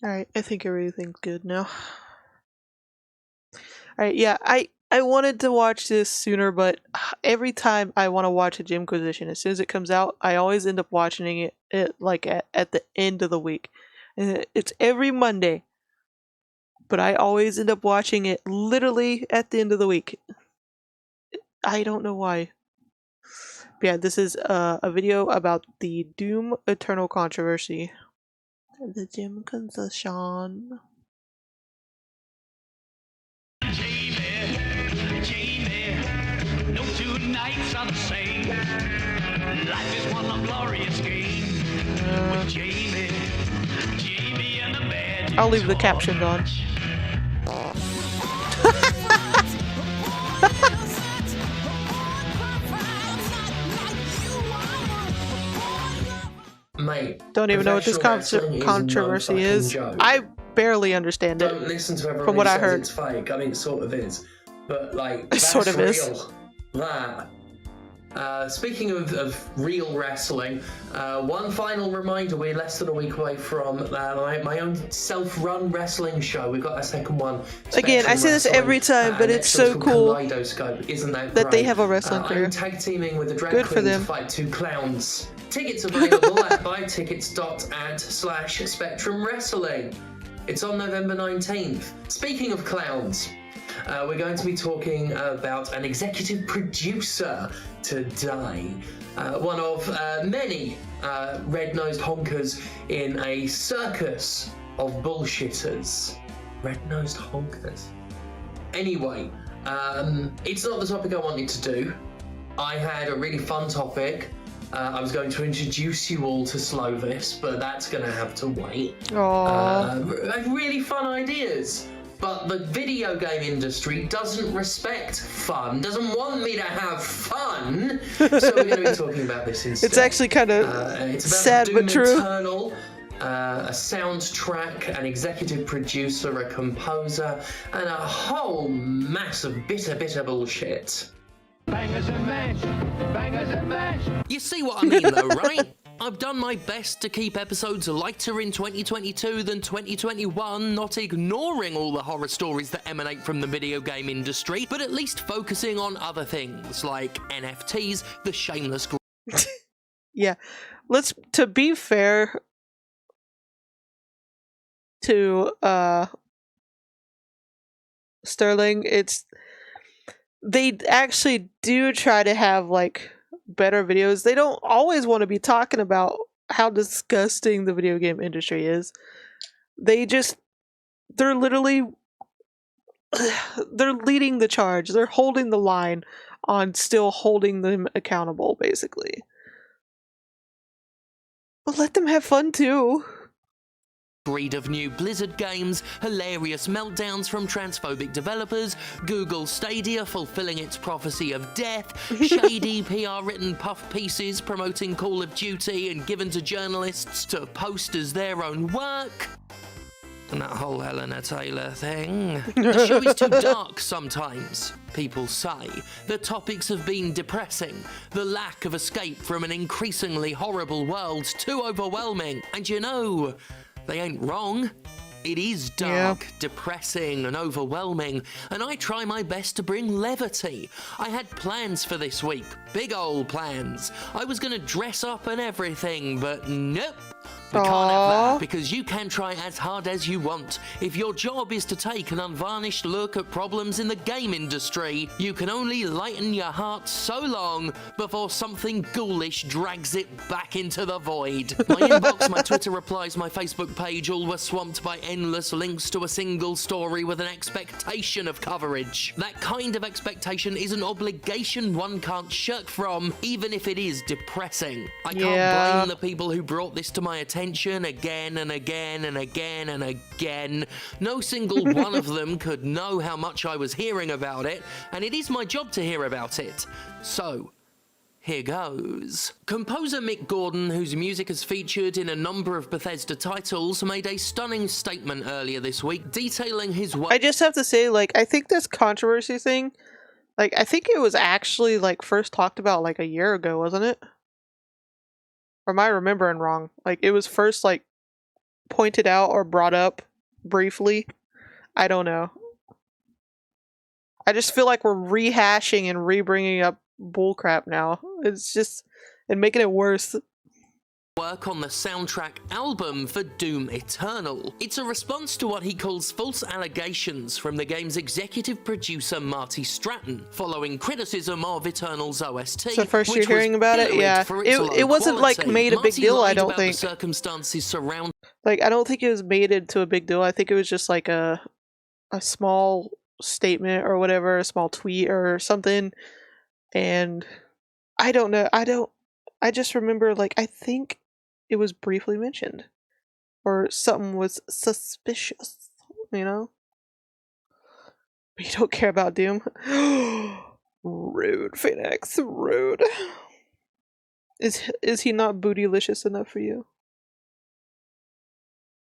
Alright, I think everything's good now. Alright, yeah, I wanted to watch this sooner, but every time I want to watch a Gymquisition, as soon as it comes out, I always end up watching it like at the end of the week. And it's every Monday, but I always end up watching it literally at the end of the week. I don't know why. But yeah, this is a video about the Doom Eternal controversy. The Gymquisition. No two nights are the same. Life is one long glorious game. With Jamie and the bad. I'll leave the captions on. Mate, don't even know what this controversy is. I barely understand it. Don't listen to everyone from what who I says heard. It's fake. I mean, it sort of is, but like that's sort of real. Is. That. Speaking of real wrestling, one final reminder: we're less than a week away from my own self-run wrestling show. We've got a second one. Again, I say this every time, but it's so cool Kaleidoscope, isn't that that they have a wrestling career. I'm tag teaming with the drag Good queen for them. to fight two clowns. Tickets available at buytickets.ad/Spectrum Wrestling. It's on November 19th. Speaking of clowns, we're going to be talking about an executive producer today. One of many red-nosed honkers in a circus of bullshitters. Red-nosed honkers. Anyway, it's not the topic I wanted to do. I had a really fun topic. I was going to introduce you all to Slovis, but that's going to have to wait. Really fun ideas. But the video game industry doesn't respect fun, doesn't want me to have fun. So we're going to be talking about this instead. It's actually kind of sad but true. Eternal, a soundtrack, an executive producer, a composer, and a whole mass of bitter bullshit. Bangers and mash, bangers and mash. You see what I mean though, right? I've done my best to keep episodes lighter in 2022 than 2021, not ignoring all the horror stories that emanate from the video game industry, but at least focusing on other things, like NFTs, the shameless... Yeah. To be fair to Sterling, they actually do try to have like better videos. They don't always want to be talking about how disgusting the video game industry is. They're literally they're leading the charge. They're holding the line on still holding them accountable, basically. But let them have fun too. Breed of new Blizzard games, hilarious meltdowns from transphobic developers, Google Stadia fulfilling its prophecy of death, shady PR-written puff pieces promoting Call of Duty and given to journalists to post as their own work. And that whole Helena Taylor thing. The show is too dark sometimes, people say. The topics have been depressing. The lack of escape from an increasingly horrible world too overwhelming. And you know, they ain't wrong. It is dark, depressing and overwhelming, and I try my best to bring levity. I had plans for this week, big old plans. I was gonna dress up and everything, but nope. We can't have that, because you can try as hard as you want. If your job is to take an unvarnished look at problems in the game industry, you can only lighten your heart so long before something ghoulish drags it back into the void. My inbox, my Twitter replies, my Facebook page, all were swamped by endless links to a single story with an expectation of coverage. That kind of expectation is an obligation one can't shirk from, even if it is depressing. I can't blame the people who brought this to my attention again and again and again and again. No single one of them could know how much I was hearing about it, and it is my job to hear about it. So, here goes. Composer Mick Gordon, whose music is featured in a number of Bethesda titles, made a stunning statement earlier this week detailing his work. I just have to say, like, I think this controversy thing, like, I think it was actually, like, first talked about, like, a year ago, wasn't it? Or am I remembering wrong? Like, it was first, like, pointed out or brought up briefly. I don't know. I just feel like we're rehashing and re-bringing up bullcrap now. It's just and making it worse. Work on the soundtrack album for Doom Eternal. It's a response to what he calls false allegations from the game's executive producer Marty Stratton, following criticism of Eternal's OST. So first which you're hearing was about it, pilloried yeah. for its low It wasn't like quality. made a big Marty deal, I lied don't about think. the circumstances surrounding Like I don't think it was made into a big deal. I think it was just like a small statement or whatever, a small tweet or something. And I don't know. I just remember like I think it was briefly mentioned or something was suspicious, you know? But you don't care about Doom. Rude, Phoenix, rude. Is he not bootylicious enough for you?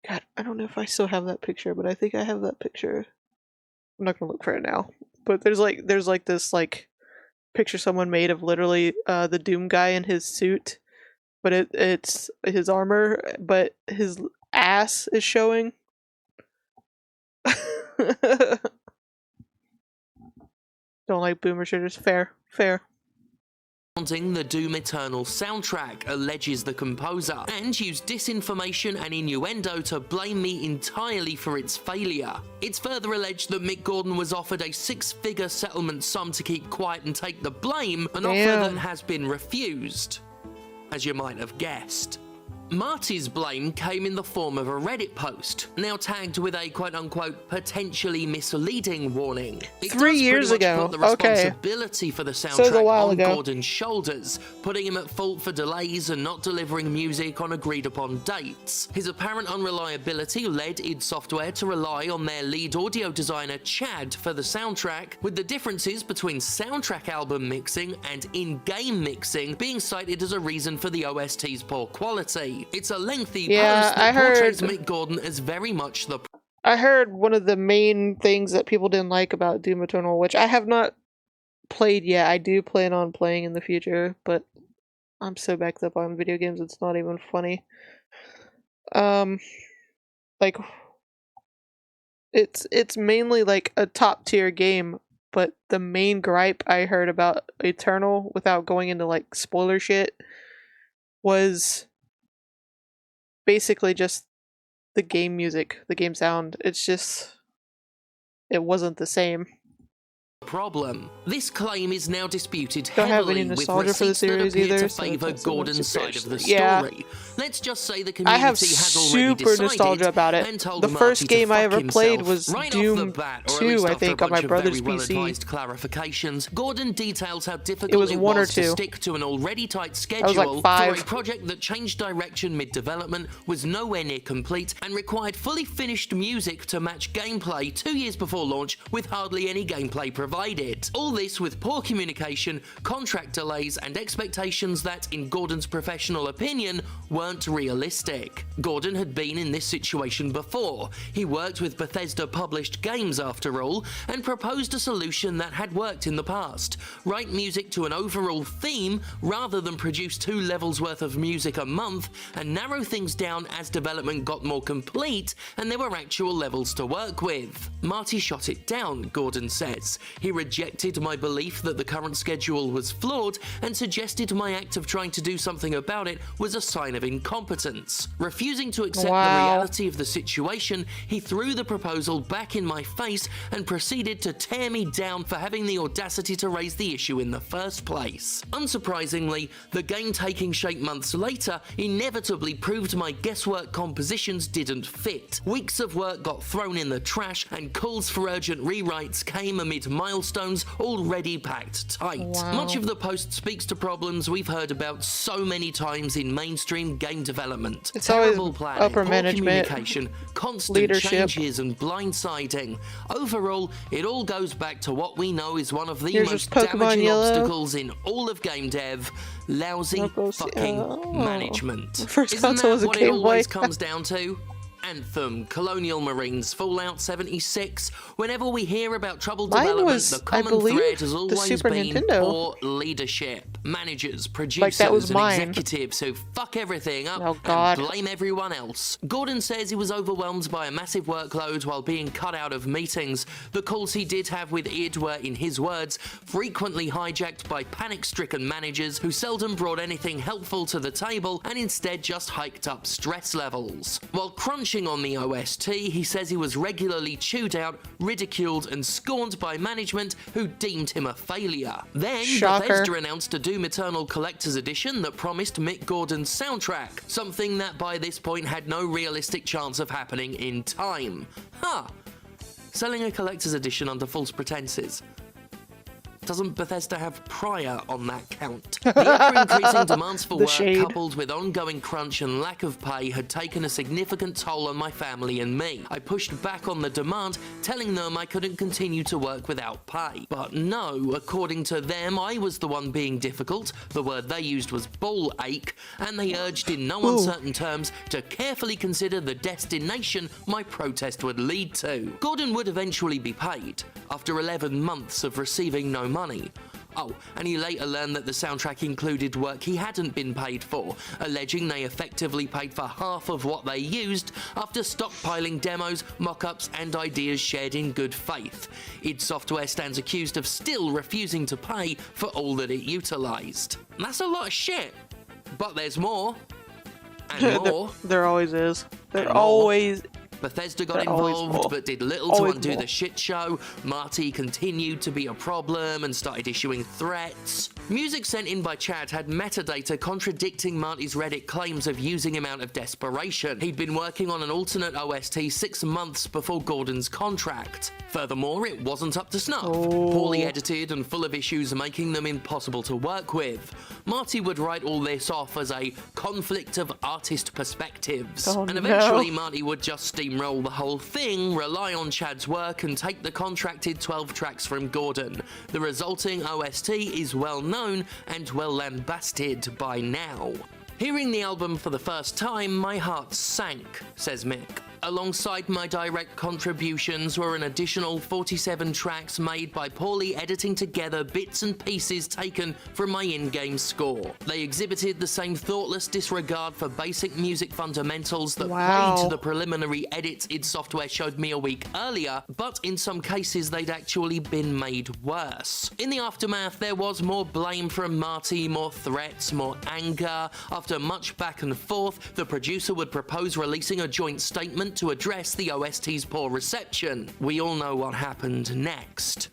God, I don't know if I still have that picture, but I think I have that picture. I'm not gonna look for it now. But there's like this like picture someone made of literally the Doom guy in his suit, but it's his armor, but his ass is showing. Don't like boomer shitters. Fair. the Doom Eternal soundtrack, alleges the composer, and used disinformation and innuendo to blame me entirely for its failure. It's further alleged that Mick Gordon was offered a six-figure settlement sum to keep quiet and take the blame, an offer that has been refused, as you might have guessed. Marty's blame came in the form of a Reddit post, now tagged with a quote-unquote potentially misleading warning. It 3 does years pretty much ago. put the responsibility for the So it was a soundtrack while on ago. Gordon's shoulders, putting him at fault for delays and not delivering music on agreed-upon dates. His apparent unreliability led id Software to rely on their lead audio designer Chad for the soundtrack, with the differences between soundtrack album mixing and in-game mixing being cited as a reason for the OST's poor quality. It's a lengthy post that portrays Mick Gordon as very much the... I heard one of the main things that people didn't like about Doom Eternal, which I have not played yet. I do plan on playing in the future, but I'm so backed up on video games, it's not even funny. Like, it's mainly like a top tier game, but the main gripe I heard about Eternal, without going into like spoiler shit, was basically just the game music, the game sound. It's just, it wasn't the same. problem. This claim is now disputed Don't have heavily any with nostalgia for the receipts that series appear either, to so favour that's something Gordon's super side of the interesting. Yeah. story. Let's just say the I community have has already super decided nostalgia about it. and told The Marty first to game I fuck ever played himself. was Right off the Doom bat, or at 2, least I after think, a on my bunch of brother's very PC. well-advised clarifications, Gordon details how difficult It was 1 or to 2. stick to an already tight was schedule like 5. for a project that changed direction mid-development, was nowhere near complete, and required fully finished music to match gameplay 2 years before launch with hardly any gameplay provided. All this with poor communication, contract delays, and expectations that, in Gordon's professional opinion, weren't realistic. Gordon had been in this situation before. He worked with Bethesda-published games, after all, and proposed a solution that had worked in the past. Write music to an overall theme rather than produce 2 levels worth of music a month, and narrow things down as development got more complete and there were actual levels to work with. Marty shot it down, Gordon says. He rejected my belief that the current schedule was flawed and suggested my act of trying to do something about it was a sign of incompetence. Refusing to accept the reality of the situation, he threw the proposal back in my face and proceeded to tear me down for having the audacity to raise the issue in the first place. Unsurprisingly, the game taking shape months later inevitably proved my guesswork compositions didn't fit. Weeks of work got thrown in the trash and calls for urgent rewrites came amid milestones already packed tight. Much of the post speaks to problems we've heard about so many times in mainstream game development. It's Terrible always planning, upper poor management, communication, constant leadership. changes and blindsiding. Overall, it all goes back to what we know is one of the Here's most just Pokemon damaging Yellow. obstacles in all of game dev: lousy Knuckles, fucking oh. management. First Isn't console that was a what it Game always Boy. comes down to? Anthem, Colonial Marines, Fallout 76. Whenever we hear about troubled Mine development, was, the I common believe, thread has the always Super been Nintendo. poor leadership. Managers, producers, was and mine. executives who fuck everything up Oh, God. and blame everyone else. Gordon says he was overwhelmed by a massive workload while being cut out of meetings. The calls he did have with id were, in his words, frequently hijacked by panic-stricken managers who seldom brought anything helpful to the table and instead just hiked up stress levels. While crunching on the OST, he says he was regularly chewed out, ridiculed, and scorned by management who deemed him a failure. Then, Shocker. Bethesda announced a Doom Eternal Collector's Edition that promised Mick Gordon's soundtrack, something that by this point had no realistic chance of happening in time. Selling a collector's edition under false pretenses. Doesn't Bethesda have prior on that count? The ever-increasing demands for The work, shade. coupled with ongoing crunch and lack of pay, had taken a significant toll on my family and me. I pushed back on the demand, telling them I couldn't continue to work without pay. But no, according to them, I was the one being difficult, the word they used was ball ache, and they urged in no uncertain terms to carefully consider the destination my protest would lead to. Gordon would eventually be paid, after 11 months of receiving no money. Oh, and he later learned that the soundtrack included work he hadn't been paid for, alleging they effectively paid for half of what they used after stockpiling demos, mock-ups, and ideas shared in good faith. id Software stands accused of still refusing to pay for all that it utilised. That's a lot of shit. But there's more. And more. There always is. There And more. always. Bethesda got There always involved, more. but did little to Always undo more. the shit show. Marty continued to be a problem and started issuing threats. Music sent in by Chad had metadata contradicting Marty's Reddit claims of using him out of desperation. He'd been working on an alternate OST 6 months before Gordon's contract. Furthermore, it wasn't up to snuff. Poorly edited and full of issues, making them impossible to work with. Marty would write all this off as a conflict of artist perspectives. Oh, and no. eventually, Marty would just steamroll the whole thing, rely on Chad's work, and take the contracted 12 tracks from Gordon. The resulting OST is well known and well lambasted by now. Hearing the album for the first time, my heart sank, says Mick. Alongside my direct contributions were an additional 47 tracks made by poorly editing together bits and pieces taken from my in-game score. They exhibited the same thoughtless disregard for basic music fundamentals that Wow. played to the preliminary edits id Software showed me a week earlier, but in some cases they'd actually been made worse. In the aftermath, there was more blame from Marty, more threats, more anger. After much back and forth, the producer would propose releasing a joint statement to address the OST's poor reception. We all know what happened next.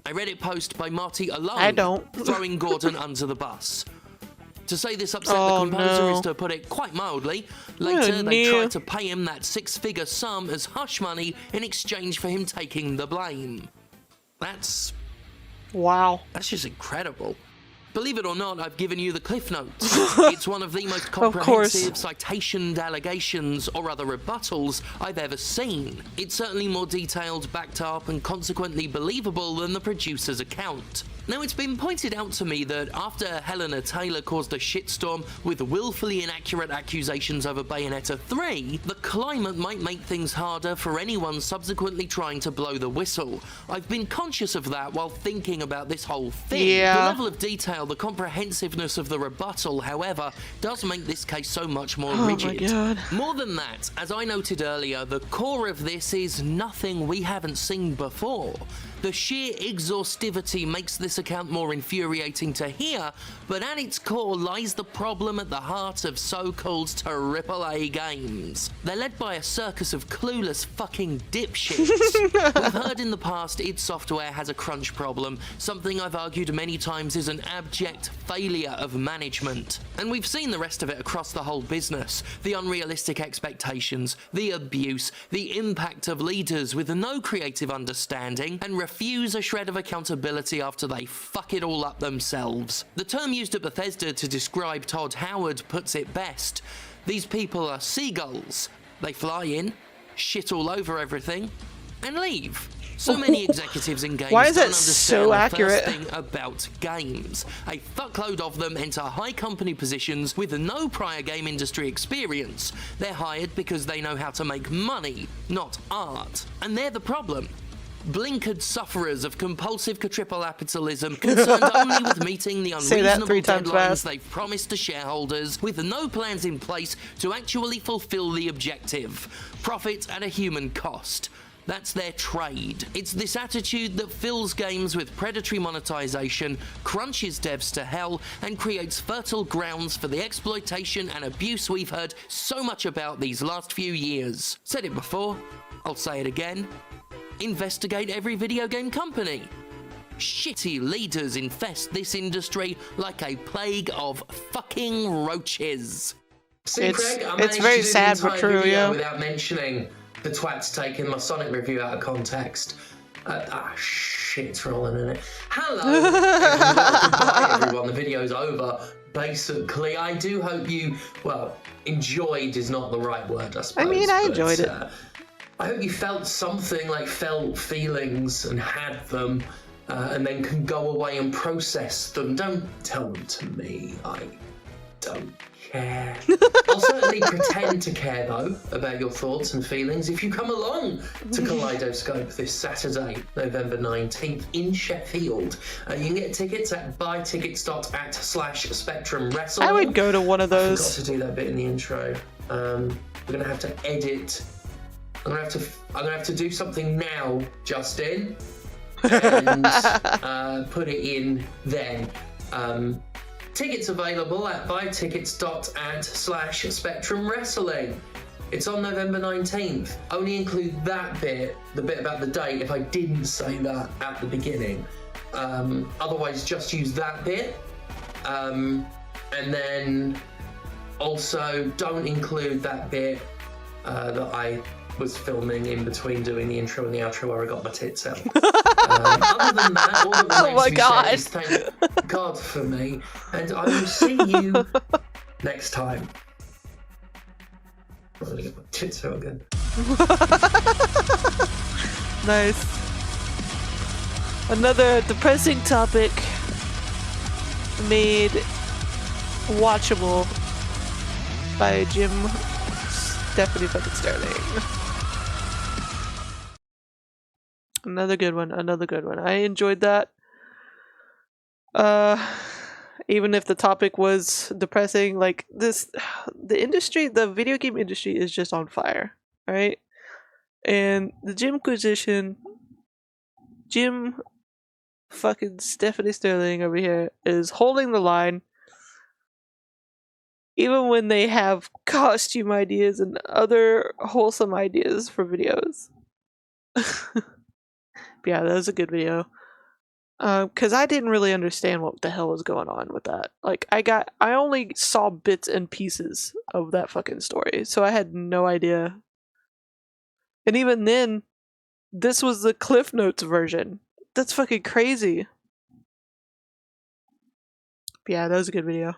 A Reddit post by Marty alone, I don't. throwing Gordon under the bus. To say this upset Oh, the composer no. is to put it quite mildly. Later, Oh, they no. tried to pay him that 6-figure sum as hush money in exchange for him taking the blame. That's Wow. just incredible. Believe it or not, I've given you the Cliff Notes. It's one of the most course. comprehensive citationed allegations or other rebuttals I've ever seen. It's certainly more detailed, backed up, and consequently believable than the producer's account. Now, it's been pointed out to me that after Helena Taylor caused a shitstorm with willfully inaccurate accusations over Bayonetta 3, the climate might make things harder for anyone subsequently trying to blow the whistle. I've been conscious of that while thinking about this whole thing. Yeah. The level of detail, the comprehensiveness of the rebuttal, however, does make this case so much more rigid. my God. More than that, as I noted earlier, the core of this is nothing we haven't seen before. The sheer exhaustivity makes this account more infuriating to hear, but at its core lies the problem at the heart of so-called AAA games. They're led by a circus of clueless fucking dipshits. We've heard in the past id Software has a crunch problem, something I've argued many times is an abject failure of management. And we've seen the rest of it across the whole business. The unrealistic expectations, the abuse, the impact of leaders with no creative understanding, and refuse a shred of accountability after they fuck it all up themselves. The term used at Bethesda to describe Todd Howard puts it best. These people are seagulls. They fly in, shit all over everything, and leave. So many executives in games Why is don't that understand so the accurate? first thing about games. A fuckload of them enter high company positions with no prior game industry experience. They're hired because they know how to make money, not art. And they're the problem. Blinkered sufferers of compulsive quadripleapitalism concerned only with meeting the Say that unreasonable 3 times deadlines fast. they've promised to shareholders, with no plans in place to actually fulfill the objective. Profit at a human cost. That's their trade. It's this attitude that fills games with predatory monetization, crunches devs to hell, and creates fertile grounds for the exploitation and abuse we've heard so much about these last few years. Said it before, I'll say it again. Investigate every video game company. Shitty leaders infest this industry like a plague of fucking roaches. See, It's- Craig, I it's managed very to do sad the but entire true, video yeah. without mentioning the twats taking my Sonic review out of context. Shit's rolling in it. Hello, goodbye everyone. The video's over. Basically, I do hope you, well, enjoyed is not the right word, I suppose. I mean, I but, enjoyed it. I hope you felt something, like felt feelings and had them, and then can go away and process them. Don't tell them to me. I don't care. I'll certainly pretend to care, though, about your thoughts and feelings if you come along to Kaleidoscope this Saturday, November 19th in Sheffield. You can get tickets at buytickets.at/Spectrum Wrestling. I would go to one of I those. forgot to do that bit in the intro. We're gonna have to edit. I'm gonna have to do something now, Justin, and put it in then. Tickets available at buytickets.at/Spectrum Wrestling. It's on November 19th. Only include that bit, the bit about the date, if I didn't say that at the beginning. Otherwise, just use that bit. And then also don't include that bit that I was filming in between doing the intro and the outro where I got my tits out. Other than that, all that Oh remains my to be God. said is thank God for me, and I will see you next time. I'm gonna get my tits out again. Nice. Another depressing topic made watchable by Jim Stephanie fucking Sterling. Another good one. I enjoyed that. Even if the topic was depressing, like this, the video game industry is just on fire, right? And the Jim fucking Stephanie Sterling over here is holding the line, even when they have costume ideas and other wholesome ideas for videos. Yeah, that was a good video. Because I didn't really understand what the hell was going on with that. Like, I only saw bits and pieces of that fucking story, so I had no idea. And even then, this was the Cliff Notes version. That's fucking crazy. Yeah, that was a good video.